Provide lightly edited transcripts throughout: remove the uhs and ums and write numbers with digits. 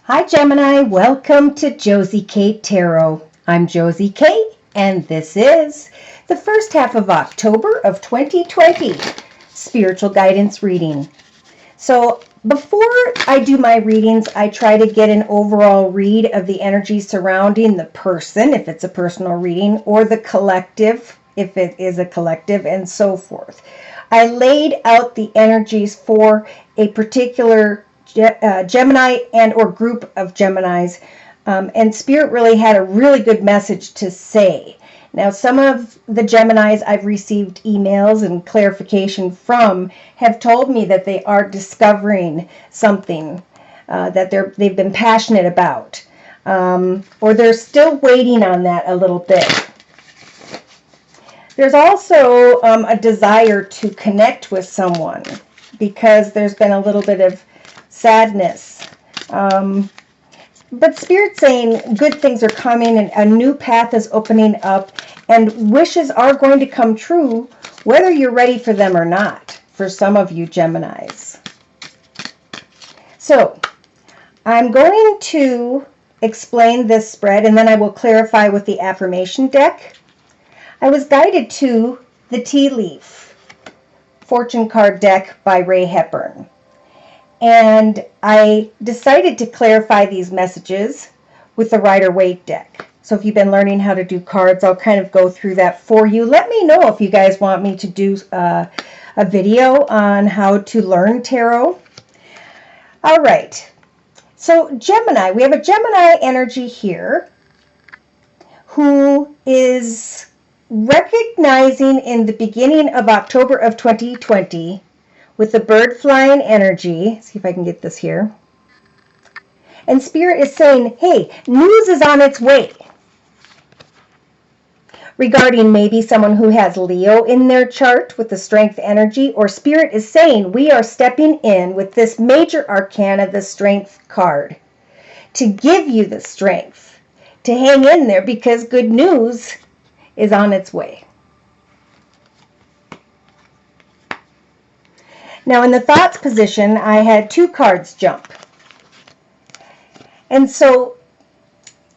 Hi Gemini, welcome to Josie K Tarot. I'm Josie K and this is the first half of October of 2020 spiritual guidance reading. So before I do my readings, I try to get an overall read of the energy surrounding the person, if it's a personal reading, or the collective, if it is a collective, and so forth. I laid out the energies for a particular Gemini and or group of Geminis, and Spirit really had a really good message to say. Now, some of the Geminis I've received emails and clarification from have told me that they are discovering something that they've been passionate about, or they're still waiting on that a little bit. There's also a desire to connect with someone because there's been a little bit of sadness. But Spirit's saying good things are coming and a new path is opening up and wishes are going to come true whether you're ready for them or not, for some of you Geminis. So I'm going to explain this spread and then I will clarify with the affirmation deck. I was guided to the Tea Leaf Fortune Card deck by Ray Hepburn. And I decided to clarify these messages with the Rider-Waite deck. So if you've been learning how to do cards, I'll kind of go through that for you. Let me know if you guys want me to do a video on how to learn tarot. All right. So Gemini, we have a Gemini energy here who is recognizing in the beginning of October of 2020 with the bird flying energy. See if I can get this here. And Spirit is saying, hey, news is on its way. Regarding maybe someone who has Leo in their chart with the strength energy, or Spirit is saying we are stepping in with this major arcana, the strength card, to give you the strength to hang in there because good news is on its way. Now in the thoughts position, I had two cards jump. And so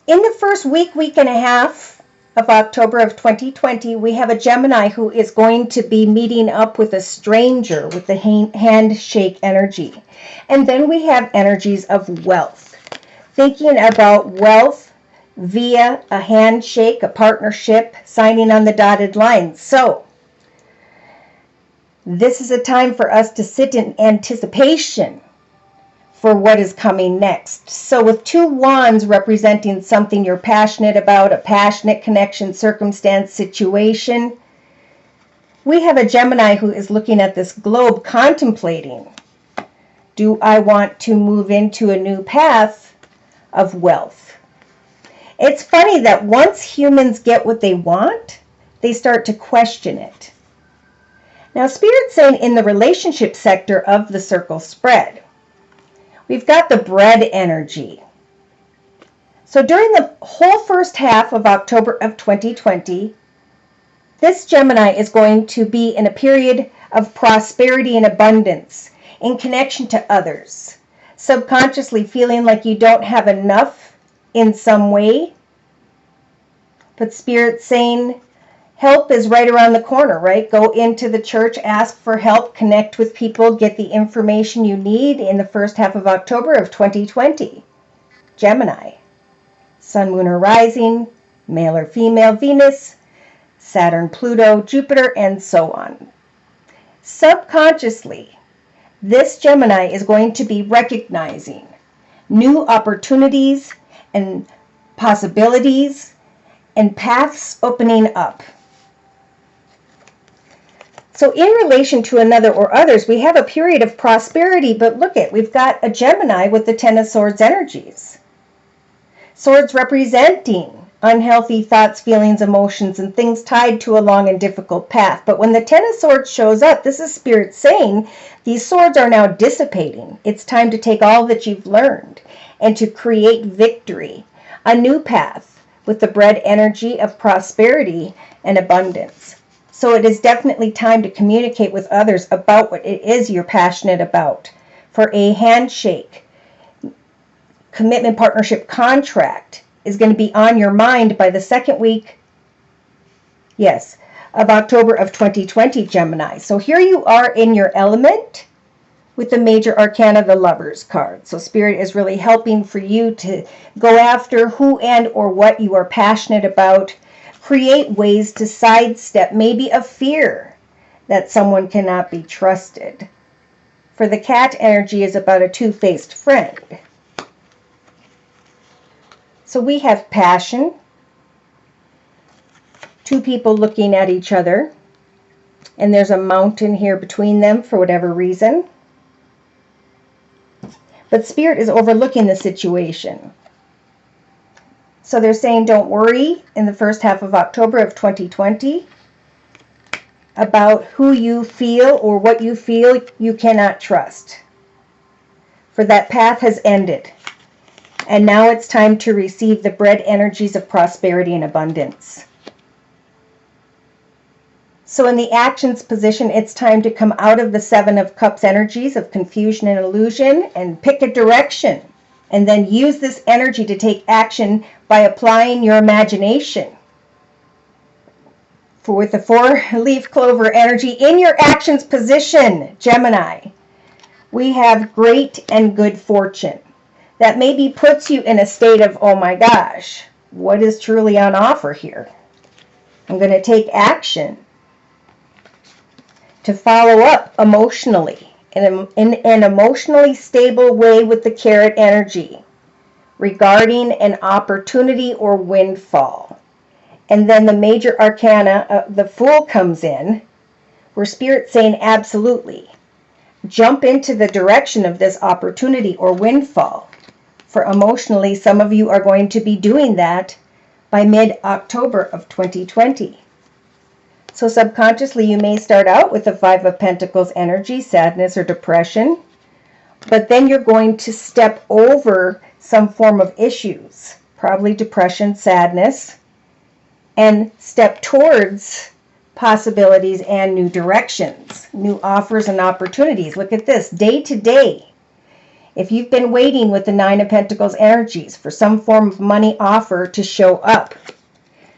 in the first week and a half of October of 2020, we have a Gemini who is going to be meeting up with a stranger with the handshake energy. And then we have energies of wealth. Thinking about wealth via a handshake, a partnership, signing on the dotted line. So this is a time for us to sit in anticipation for what is coming next. So with two wands representing something you're passionate about, a passionate connection, circumstance, situation, we have a Gemini who is looking at this globe contemplating, do I want to move into a new path of wealth? It's funny that once humans get what they want, they start to question it. Now, Spirit's saying in the relationship sector of the circle spread, we've got the bread energy. So during the whole first half of October of 2020, this Gemini is going to be in a period of prosperity and abundance in connection to others, subconsciously feeling like you don't have enough in some way. But Spirit's saying help is right around the corner, right? Go into the church, ask for help, connect with people, get the information you need in the first half of October of 2020. Gemini, Sun, Moon, or Rising, male or female, Venus, Saturn, Pluto, Jupiter, and so on. Subconsciously, this Gemini is going to be recognizing new opportunities and possibilities and paths opening up. So in relation to another or others, we have a period of prosperity, but look at, we've got a Gemini with the Ten of Swords energies. Swords representing unhealthy thoughts, feelings, emotions, and things tied to a long and difficult path. But when the Ten of Swords shows up, this is Spirit saying these swords are now dissipating. It's time to take all that you've learned and to create victory, a new path with the bread energy of prosperity and abundance. So it is definitely time to communicate with others about what it is you're passionate about. For a handshake, commitment, partnership, contract is going to be on your mind by the second week, yes, of October of 2020, Gemini. So here you are in your element with the major arcana, the Lovers card. So Spirit is really helping for you to go after who and or what you are passionate about, create ways to sidestep maybe a fear that someone cannot be trusted. For the Cat, energy is about a two-faced friend. So we have passion, two people looking at each other, and there's a mountain here between them for whatever reason. But Spirit is overlooking the situation. So they're saying don't worry in the first half of October of 2020 about who you feel or what you feel you cannot trust. For that path has ended. And now it's time to receive the bread energies of prosperity and abundance. So in the actions position, it's time to come out of the Seven of Cups energies of confusion and illusion and pick a direction. And then use this energy to take action by applying your imagination. For with the four-leaf clover energy in your actions position, Gemini, we have great and good fortune. That maybe puts you in a state of, oh my gosh, what is truly on offer here? I'm going to take action to follow up emotionally in an emotionally stable way with the Carrot energy regarding an opportunity or windfall. And then the major arcana, the Fool, comes in, where Spirit's saying absolutely. Jump into the direction of this opportunity or windfall. For emotionally, some of you are going to be doing that by mid-October of 2020. So subconsciously, you may start out with the Five of Pentacles energy, sadness or depression, but then you're going to step over some form of issues, probably depression, sadness, and step towards possibilities and new directions, new offers and opportunities. Look at this, day to day. If you've been waiting with the Nine of Pentacles energies for some form of money offer to show up,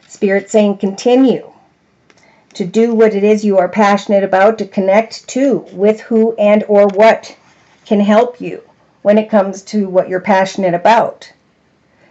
Spirit's saying continue to do what it is you are passionate about, to connect to with who and or what can help you when it comes to what you're passionate about.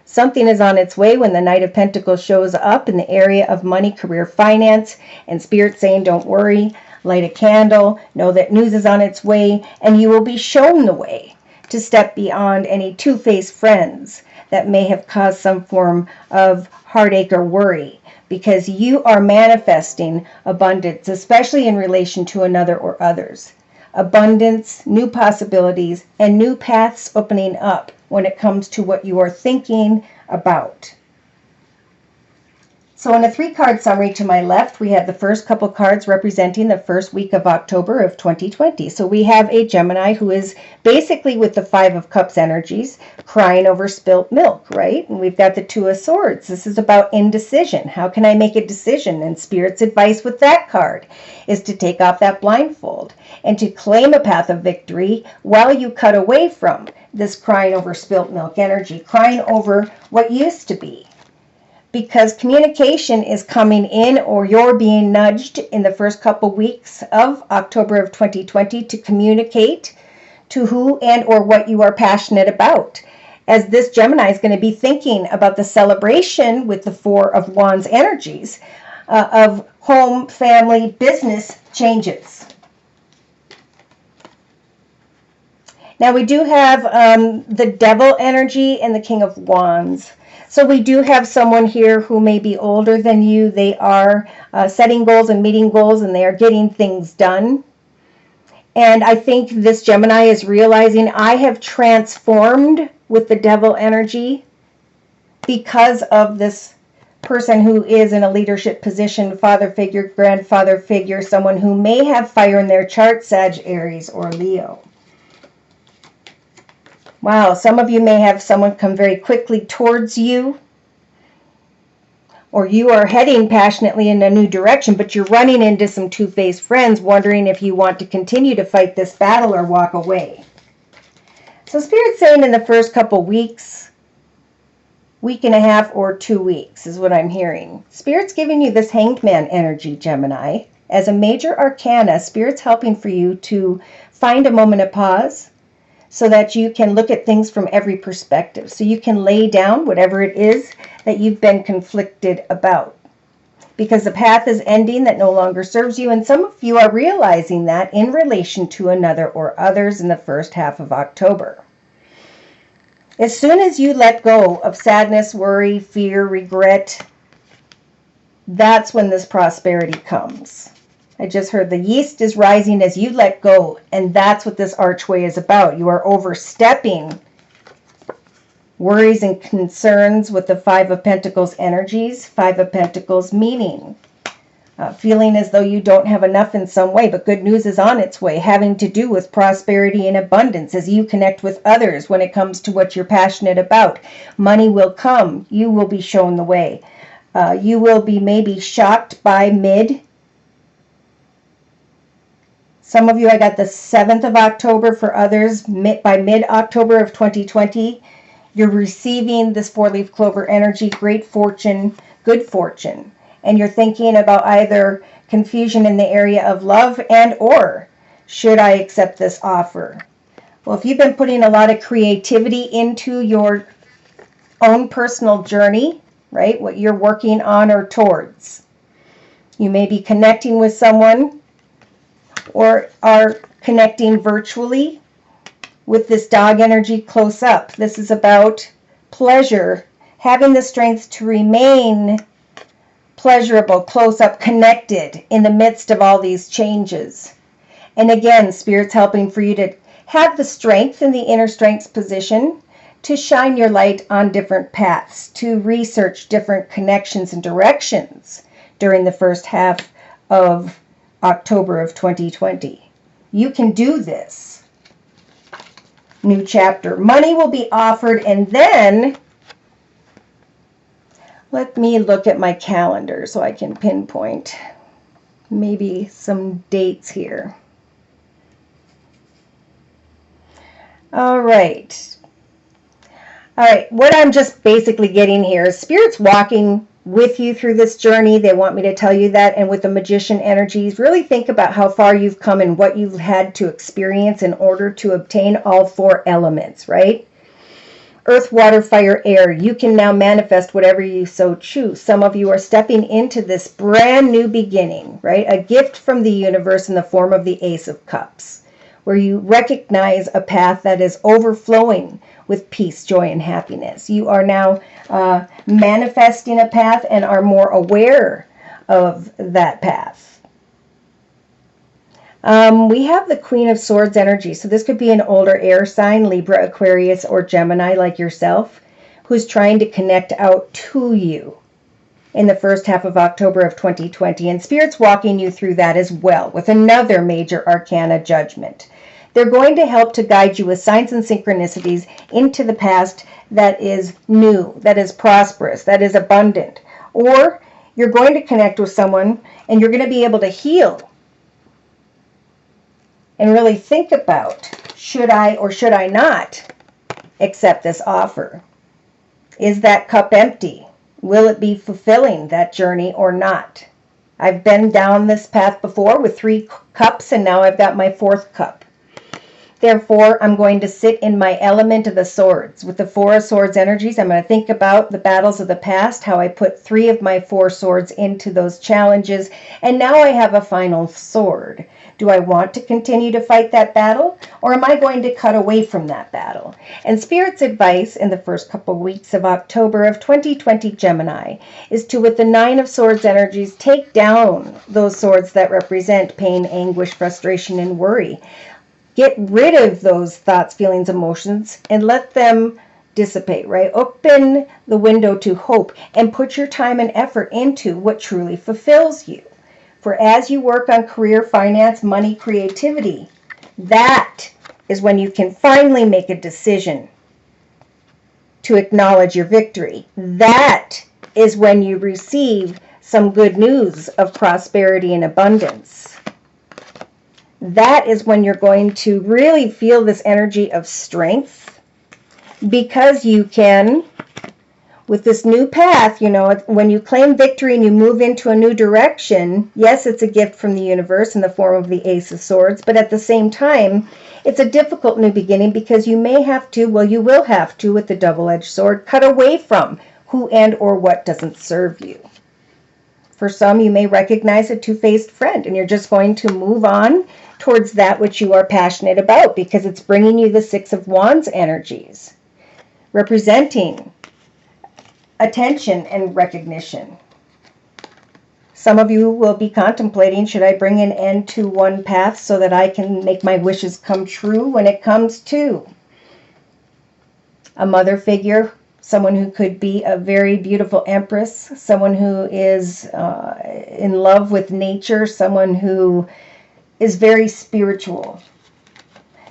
Something is on its way when the Knight of Pentacles shows up in the area of money, career, finance, and Spirit saying don't worry, light a candle, know that news is on its way, and you will be shown the way to step beyond any two-faced friends that may have caused some form of heartache or worry. Because you are manifesting abundance, especially in relation to another or others. Abundance, new possibilities, and new paths opening up when it comes to what you are thinking about. So in a 3-card summary to my left, we have the first couple cards representing the first week of October of 2020. So we have a Gemini who is basically with the Five of Cups energies, crying over spilt milk, right? And we've got the Two of Swords. This is about indecision. How can I make a decision? And Spirit's advice with that card is to take off that blindfold and to claim a path of victory while you cut away from this crying over spilt milk energy, crying over what used to be. Because communication is coming in, or you're being nudged in the first couple weeks of October of 2020 to communicate to who and or what you are passionate about. As this Gemini is going to be thinking about the celebration with the Four of Wands energies of home, family, business changes. Now we do have the Devil energy and the King of Wands. So we do have someone here who may be older than you. They are setting goals and meeting goals, and they are getting things done. And I think this Gemini is realizing I have transformed with the Devil energy because of this person who is in a leadership position, father figure, grandfather figure, someone who may have fire in their chart, Sag, Aries, or Leo. Wow, some of you may have someone come very quickly towards you, or you are heading passionately in a new direction, but you're running into some two-faced friends wondering if you want to continue to fight this battle or walk away. So Spirit's saying in the first couple weeks, week and a half or 2 weeks is what I'm hearing. Spirit's giving you this Hanged Man energy, Gemini. As a major arcana, Spirit's helping for you to find a moment of pause so that you can look at things from every perspective. So you can lay down whatever it is that you've been conflicted about. Because the path is ending that no longer serves you, and some of you are realizing that in relation to another or others in the first half of October. As soon as you let go of sadness, worry, fear, regret, that's when this prosperity comes. I just heard the yeast is rising as you let go, and that's what this archway is about. You are overstepping worries and concerns with the Five of Pentacles energies. Five of Pentacles meaning feeling as though you don't have enough in some way, but good news is on its way, having to do with prosperity and abundance as you connect with others when it comes to what you're passionate about. Money will come. You will be shown the way. You will be maybe shocked by some of you, I got the 7th of October. For others, by mid-October of 2020, you're receiving this 4-leaf clover energy, great fortune, good fortune. And you're thinking about either confusion in the area of love and or should I accept this offer? Well, if you've been putting a lot of creativity into your own personal journey, right, what you're working on or towards, you may be connecting with someone or are connecting virtually with this dog energy close up. This is about pleasure, having the strength to remain pleasurable, close up, connected in the midst of all these changes. And again, Spirit's helping for you to have the strength in the inner strengths position to shine your light on different paths, to research different connections and directions during the first half of October of 2020. You can do this. New chapter. Money will be offered, and then let me look at my calendar so I can pinpoint maybe some dates here. All right. What I'm just basically getting here is Spirit's walking with you through this journey. They want me to tell you that. And with the Magician energies, really think about how far you've come and what you've had to experience in order to obtain all 4 elements, right? Earth, water, fire, air. You can now manifest whatever you so choose. Some of you are stepping into this brand new beginning, right? A gift from the universe in the form of the Ace of Cups, where you recognize a path that is overflowing with peace, joy, and happiness. You are now manifesting a path and are more aware of that path. We have the Queen of Swords energy. So this could be an older air sign, Libra, Aquarius, or Gemini like yourself, who's trying to connect out to you in the first half of October of 2020. And Spirit's walking you through that as well with another major arcana, Judgment. They're going to help to guide you with signs and synchronicities into the past that is new, that is prosperous, that is abundant. Or you're going to connect with someone and you're going to be able to heal and really think about, should I or should I not accept this offer? Is that cup empty? Will it be fulfilling, that journey, or not? I've been down this path before with 3 cups, and now I've got my 4th cup. Therefore, I'm going to sit in my element of the swords. With the 4 of Swords energies, I'm going to think about the battles of the past, how I put 3 of my 4 swords into those challenges, and now I have a final sword. Do I want to continue to fight that battle, or am I going to cut away from that battle? And Spirit's advice in the first couple weeks of October of 2020, Gemini, is to, with the 9 of Swords energies, take down those swords that represent pain, anguish, frustration, and worry. Get rid of those thoughts, feelings, emotions, and let them dissipate, right? Open the window to hope and put your time and effort into what truly fulfills you. For as you work on career, finance, money, creativity, that is when you can finally make a decision to acknowledge your victory. That is when you receive some good news of prosperity and abundance. That is when you're going to really feel this energy of strength because you can, with this new path, when you claim victory and you move into a new direction, yes, it's a gift from the universe in the form of the Ace of Swords, but at the same time, it's a difficult new beginning because you may have to, well, you will have to, with the double-edged sword, cut away from who and or what doesn't serve you. For some, you may recognize a two-faced friend, and you're just going to move on towards that which you are passionate about because it's bringing you the Six of Wands energies, representing attention and recognition. Some of you will be contemplating, should I bring an end to one path so that I can make my wishes come true when it comes to a mother figure, someone who could be a very beautiful empress, someone who is in love with nature, someone who is very spiritual.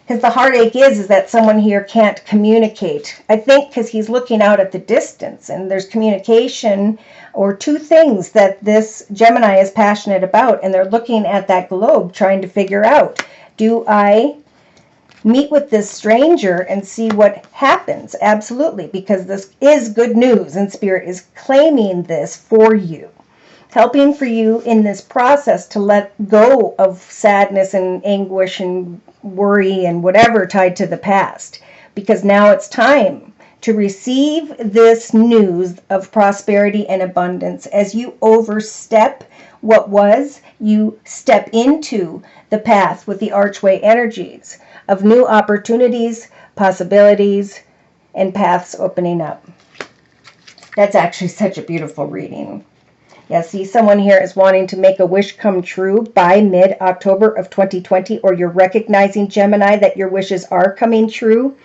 Because the heartache is that someone here can't communicate. I think because he's looking out at the distance and there's communication or two things that this Gemini is passionate about, and they're looking at that globe trying to figure out, do I meet with this stranger and see what happens? Absolutely, because this is good news and Spirit is claiming this for you, helping for you in this process to let go of sadness and anguish and worry and whatever tied to the past, because now it's time to receive this news of prosperity and abundance. As you overstep what was, you step into the path with the archway energies of new opportunities, possibilities, and paths opening up. That's actually such a beautiful reading. Yeah, see, someone here is wanting to make a wish come true by mid-October of 2020, or you're recognizing, Gemini, that your wishes are coming true.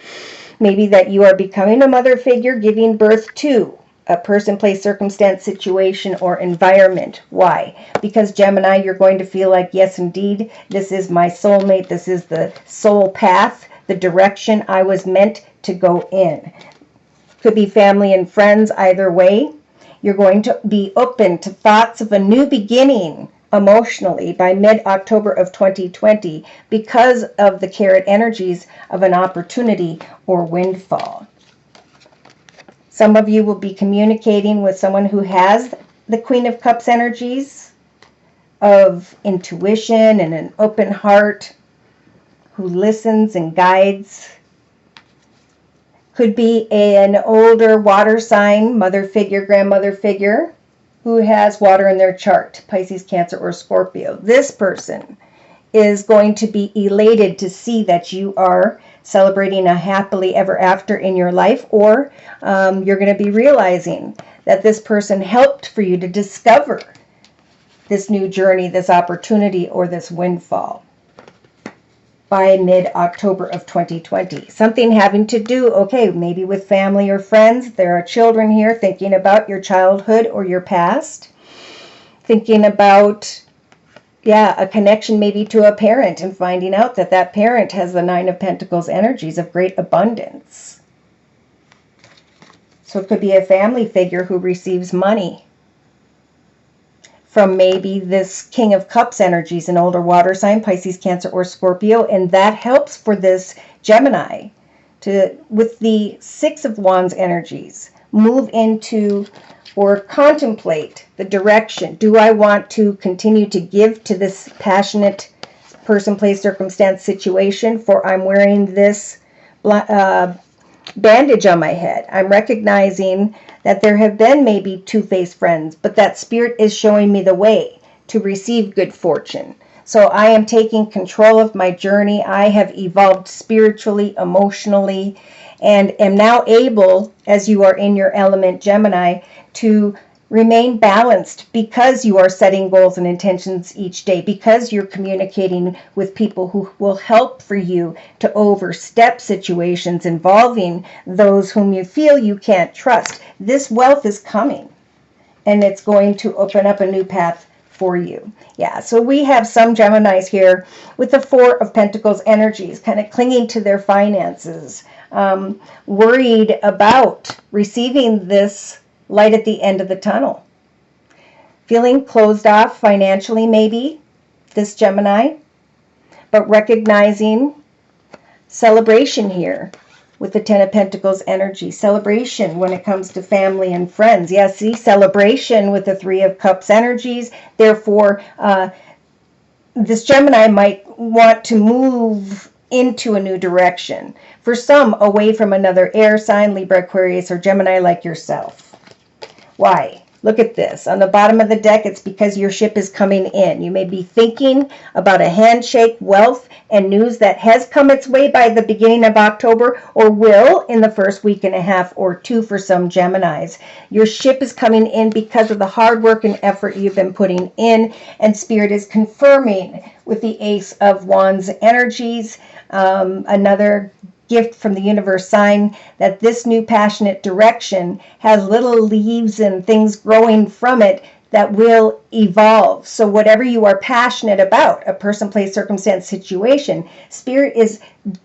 Maybe that you are becoming a mother figure, giving birth to a person, place, circumstance, situation, or environment. Why? Because Gemini, you're going to feel like, yes, indeed, this is my soulmate. This is the soul path, the direction I was meant to go in. Could be family and friends, either way. You're going to be open to thoughts of a new beginning emotionally by mid-October of 2020 because of the carrot energies of an opportunity or windfall. Some of you will be communicating with someone who has the Queen of Cups energies of intuition and an open heart, who listens and guides. Could be an older water sign, mother figure, grandmother figure, who has water in their chart, Pisces, Cancer, or Scorpio. This person is going to be elated to see that you are celebrating a happily ever after in your life, or you're going to be realizing that this person helped for you to discover this new journey, this opportunity, or this windfall by mid-October of 2020. Something having to do, okay, maybe with family or friends. There are children here thinking about your childhood or your past. Thinking about, a connection maybe to a parent and finding out that that parent has the Nine of Pentacles energies of great abundance. So it could be a family figure who receives money from maybe this King of Cups energies, an older water sign, Pisces, Cancer, or Scorpio, and that helps for this Gemini to, with the Six of Wands energies, move into or contemplate the direction. Do I want to continue to give to this passionate person, place, circumstance, situation, for I'm wearing this bandage on my head? I'm recognizing that there have been maybe two-faced friends, but that Spirit is showing me the way to receive good fortune. So I am taking control of my journey. I have evolved spiritually, emotionally, and am now able, as you are in your element, Gemini, to remain balanced because you are setting goals and intentions each day, because you're communicating with people who will help for you to overstep situations involving those whom you feel you can't trust. This wealth is coming, and it's going to open up a new path for you. Yeah, so we have some Geminis here with the Four of Pentacles energies, kind of clinging to their finances, worried about receiving this light at the end of the tunnel. Feeling closed off financially, maybe, this Gemini, but recognizing celebration here with the Ten of Pentacles energy. Celebration when it comes to family and friends. Yes, see, celebration with the Three of Cups energies. Therefore, this Gemini might want to move into a new direction. For some, away from another air sign, Libra, Aquarius, or Gemini like yourself. Why? Look at this. On the bottom of the deck, it's because your ship is coming in. You may be thinking about a handshake, wealth, and news that has come its way by the beginning of October, or will in the first week and a half or two for some Geminis. Your ship is coming in because of the hard work and effort you've been putting in, and Spirit is confirming with the Ace of Wands energies, another gift from the universe sign, that this new passionate direction has little leaves and things growing from it that will evolve. So whatever you are passionate about, a person, place, circumstance, situation, Spirit is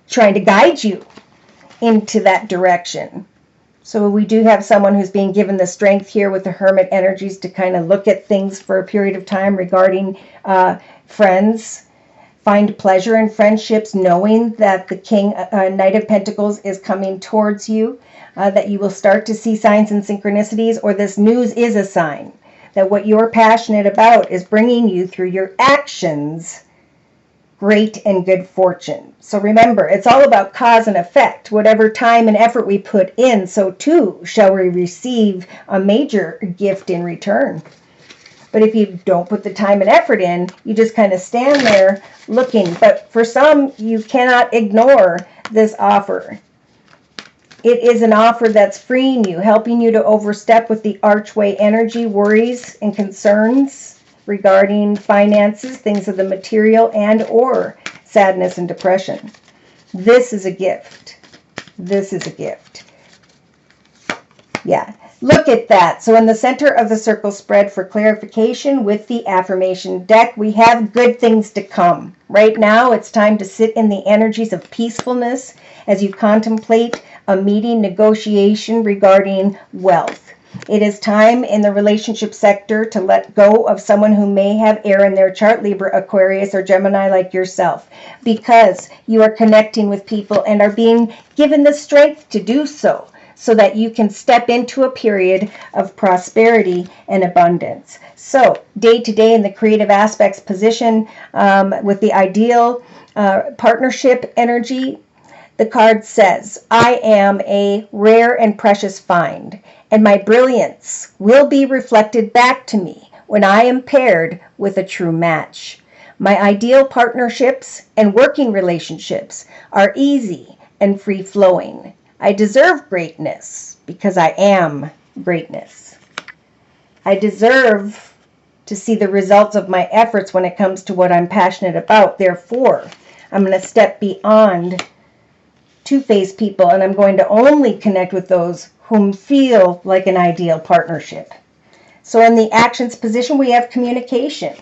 trying to guide you into that direction. So we do have someone who's being given the strength here with the Hermit energies to kind of look at things for a period of time regarding friends. Find pleasure in friendships, knowing that the Knight of Pentacles is coming towards you, that you will start to see signs and synchronicities, or this news is a sign that what you're passionate about is bringing you through your actions great and good fortune. So remember, it's all about cause and effect. Whatever time and effort we put in, so too shall we receive a major gift in return. But if you don't put the time and effort in, you just kind of stand there looking. But for some, you cannot ignore this offer. It is an offer that's freeing you, helping you to overstep with the archway energy, worries and concerns regarding finances, things of the material, and or sadness and depression. This is a gift. This is a gift. Yeah. Look at that. So in the center of the circle spread for clarification with the affirmation deck, we have good things to come. Right now, it's time to sit in the energies of peacefulness as you contemplate a meeting negotiation regarding wealth. It is time in the relationship sector to let go of someone who may have air in their chart, Libra, Aquarius, or Gemini like yourself, because you are connecting with people and are being given the strength to do so that you can step into a period of prosperity and abundance. So day to day in the creative aspects position with the ideal partnership energy, the card says, I am a rare and precious find, and my brilliance will be reflected back to me when I am paired with a true match. My ideal partnerships and working relationships are easy and free-flowing. I deserve greatness because I am greatness. I deserve to see the results of my efforts when it comes to what I'm passionate about. Therefore, I'm going to step beyond two-faced people, and I'm going to only connect with those whom feel like an ideal partnership. So in the actions position, we have communication.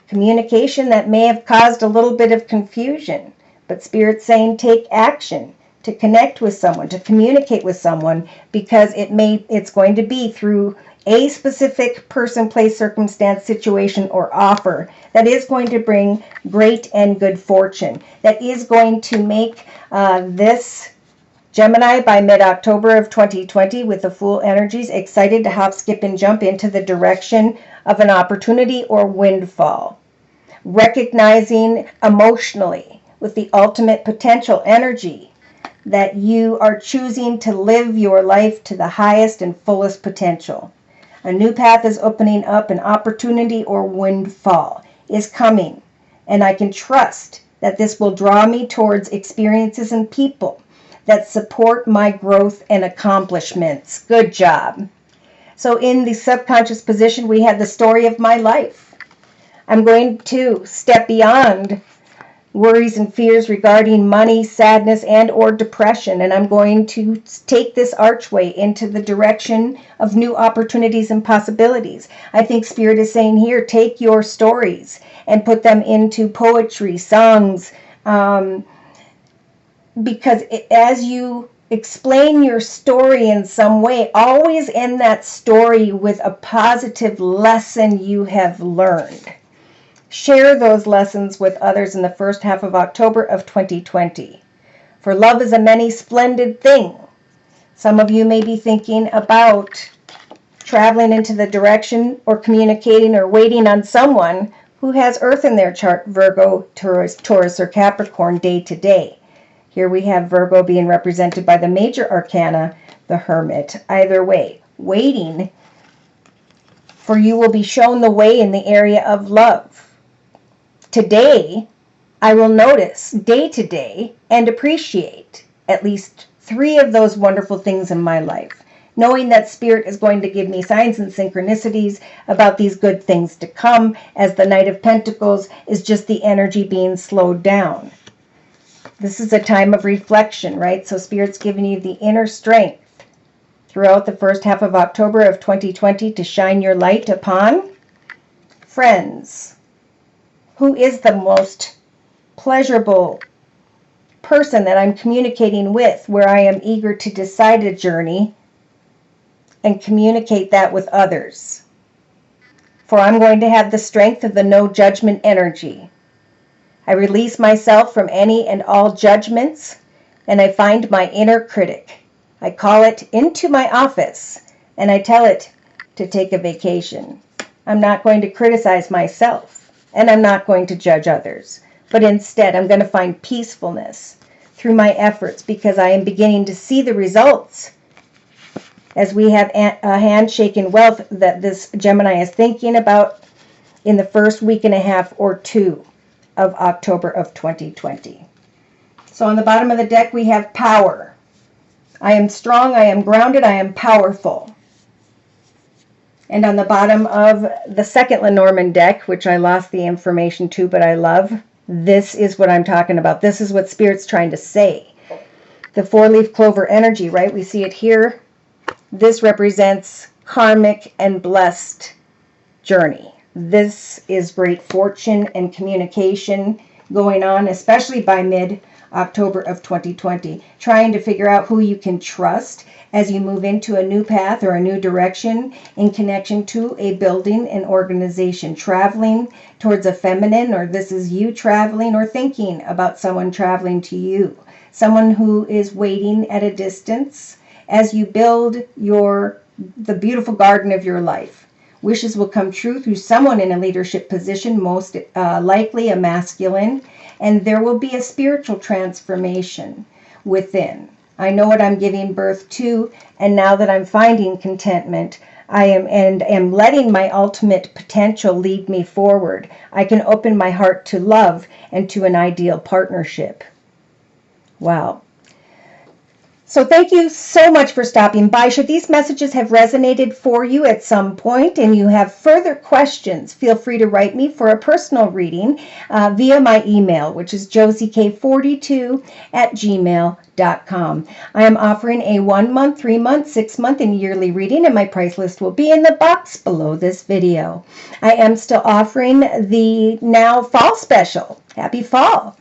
Communication that may have caused a little bit of confusion, but Spirit's saying take action to connect with someone, to communicate with someone, because it's going to be through a specific person, place, circumstance, situation, or offer that is going to bring great and good fortune, that is going to make this Gemini by mid-October of 2020 with the Fool energies excited to hop, skip, and jump into the direction of an opportunity or windfall. Recognizing emotionally with the ultimate potential energy that you are choosing to live your life to the highest and fullest potential. A new path is opening up, an opportunity or windfall is coming, and I can trust that this will draw me towards experiences and people that support my growth and accomplishments. Good job. So in the subconscious position, we have the story of my life. I'm going to step beyond worries and fears regarding money, sadness, and or depression, and I'm going to take this archway into the direction of new opportunities and possibilities. I think Spirit is saying here, take your stories and put them into poetry, songs, because as you explain your story in some way, always end that story with a positive lesson you have learned. Share those lessons with others in the first half of October of 2020. For love is a many splendid thing. Some of you may be thinking about traveling into the direction or communicating or waiting on someone who has Earth in their chart, Virgo, Taurus, or Capricorn, day to day. Here we have Virgo being represented by the major arcana, the Hermit. Either way, waiting for you will be shown the way in the area of love. Today, I will notice day to day and appreciate at least 3 of those wonderful things in my life, knowing that Spirit is going to give me signs and synchronicities about these good things to come, as the Knight of Pentacles is just the energy being slowed down. This is a time of reflection, right? So Spirit's giving you the inner strength throughout the first half of October of 2020 to shine your light upon friends. Who is the most pleasurable person that I'm communicating with, where I am eager to decide a journey and communicate that with others? For I'm going to have the strength of the no judgment energy. I release myself from any and all judgments, and I find my inner critic. I call it into my office, and I tell it to take a vacation. I'm not going to criticize myself, and I'm not going to judge others, but instead I'm going to find peacefulness through my efforts, because I am beginning to see the results as we have a handshake in wealth that this Gemini is thinking about in the first week and a half or 2 of October of 2020. So on the bottom of the deck we have power. I am strong, I am grounded, I am powerful. And on the bottom of the second Lenormand deck, which I lost the information to, but I love, this is what I'm talking about. This is what Spirit's trying to say. The 4-leaf clover energy, right? We see it here. This represents karmic and blessed journey. This is great fortune and communication going on, especially by mid-October of 2020. Trying to figure out who you can trust as you move into a new path or a new direction in connection to a building, an organization, traveling towards a feminine, or this is you traveling or thinking about someone traveling to you. Someone who is waiting at a distance as you build the beautiful garden of your life. Wishes will come true through someone in a leadership position, most likely a masculine, and there will be a spiritual transformation within. I know what I'm giving birth to, and now that I'm finding contentment, I am letting my ultimate potential lead me forward. I can open my heart to love and to an ideal partnership. Wow. So thank you so much for stopping by. Should these messages have resonated for you at some point and you have further questions, feel free to write me for a personal reading via my email, which is josiek42@gmail.com. I am offering a 1-month, 3-month, 6-month, and yearly reading, and my price list will be in the box below this video. I am still offering the now fall special. Happy fall!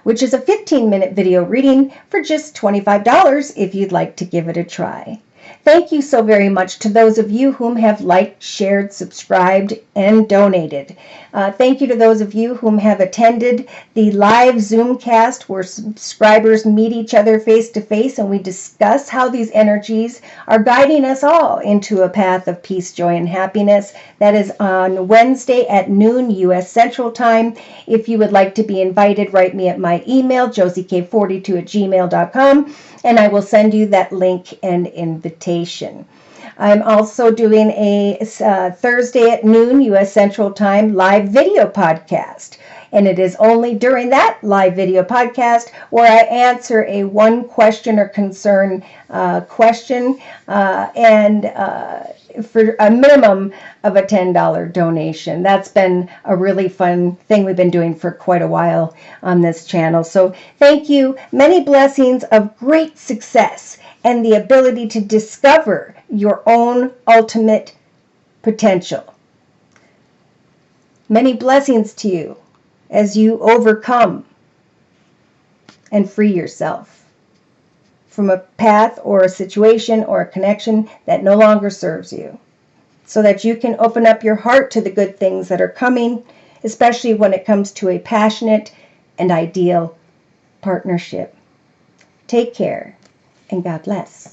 Which is a 15-minute video reading for just $25 if you'd like to give it a try. Thank you so very much to those of you whom have liked, shared, subscribed, and donated. Thank you to those of you whom have attended the live Zoomcast where subscribers meet each other face to face and we discuss how these energies are guiding us all into a path of peace, joy, and happiness. That is on Wednesday at noon U.S. Central Time. If you would like to be invited, write me at my email, josiek42@gmail.com, and I will send you that link and invitation. I'm also doing a Thursday at noon U.S. Central Time live video podcast. And it is only during that live video podcast where I answer a one question or concern question for a minimum of a $10 donation. That's been a really fun thing we've been doing for quite a while on this channel. So thank you. Many blessings of great success and the ability to discover your own ultimate potential. Many blessings to you as you overcome and free yourself from a path or a situation or a connection that no longer serves you, so that you can open up your heart to the good things that are coming, especially when it comes to a passionate and ideal partnership. Take care, and God bless.